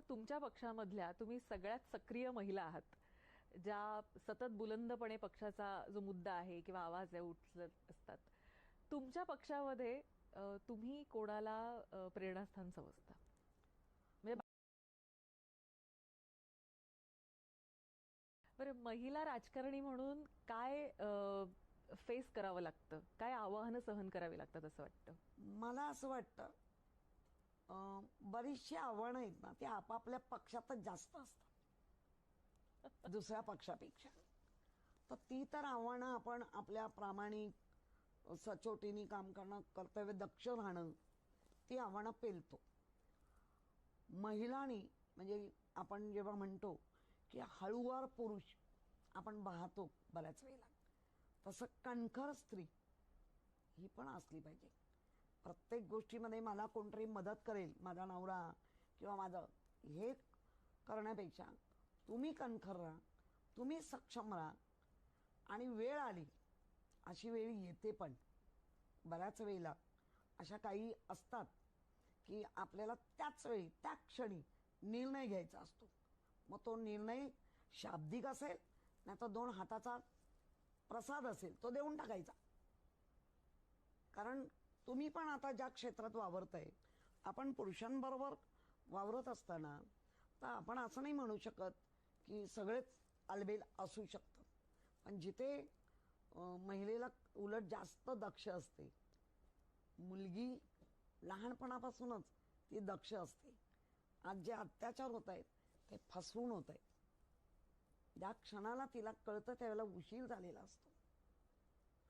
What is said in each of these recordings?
तुमच्या पक्षामधल्या तुम्ही सगळ्यात सक्रिय महिला आहात, ज्या सतत बुलंदपणे पक्षाचा जो मुद्दा आहे किंवा आवाज आहे उचलत असतात. तुमच्या पक्षामध्ये तुम्ही कोणाला प्रेरणास्थान समजता? म्हणजे बरं, महिला राजकारणी म्हणून काय फेस करावं लागतं, काय आव्हानं सहन करावी लागतात असं वाटतं? मला असं वाटतं बरीचशी आव्हानं आहेत ना ती आपापल्या पक्षातच जास्त असतात दुसऱ्या पक्षापेक्षा. तर ती तर आव्हानं आपण आपल्या प्रामाणिक सचोटीने काम करणं, कर्तव्य दक्ष राहणं, ती आव्हानं पेलतो. महिलांनी म्हणजे आपण जेव्हा म्हणतो की हळूवार पुरुष आपण पाहतो बऱ्याच वेळेला, तसं कणखर स्त्री ही पण असली पाहिजे. प्रत्येक गोष्टीमध्ये मला कोणतरी मदत करेल, माझा नवरा किंवा माझं, हे करण्यापेक्षा तुम्ही कणखर राहा, तुम्ही सक्षम राहा. आणि वेळ आली, अशी वेळ येते पण बऱ्याच वेळेला अशा काही असतात की आपल्याला त्याच वेळी त्या क्षणी निर्णय घ्यायचा असतो. मग तो निर्णय शाब्दिक असेल नाही तर दोन हाताचा प्रसाद असेल तो देऊन टाकायचा. कारण तुम्ही पण आता ज्या क्षेत्रात वावरताय, आपण पुरुषांबरोबर वावरत असताना तर आपण असं नाही म्हणू शकत की सगळेच आलबेल असू शकतं. पण जिथे महिलेला उलट जास्त दक्ष असते, मुलगी लहानपणापासूनच ती दक्ष असते. आज जे अत्याचार होत आहेत ते फसवून होत आहेत. ज्या क्षणाला तिला कळतं त्यावेळेला उशीर झालेला असतो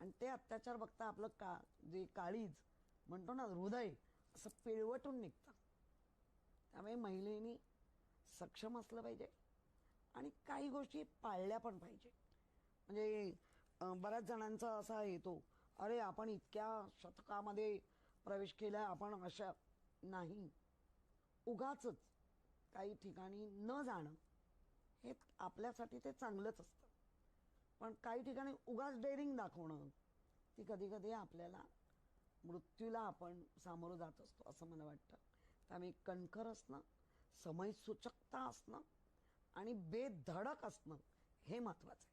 आणि ते अत्याचार बघता आपलं जे काळीज म्हणतो ना, हृदय असं पिळवटून निघतं. त्यामुळे महिलेनी सक्षम असलं पाहिजे आणि काही गोष्टी पाळल्या पण पाहिजे. म्हणजे बऱ्याच जणांचा असा येतो, अरे आपण इतक्या शतकामध्ये प्रवेश केला, आपण अशा नाही. उगाचच काही ठिकाणी न जाणं हे आपल्यासाठी ते चांगलंच असतं. पण काही ठिकाणी उगाच डेअरिंग दाखवणं, ती कधी कधी आपल्याला मृत्यूला आपण सामोरं जात असतो असं मला वाटतं. त्यामुळे कणखर असणं, समयसूचकता असणं आणि बेधडक असणं हे महत्वाचं आहे.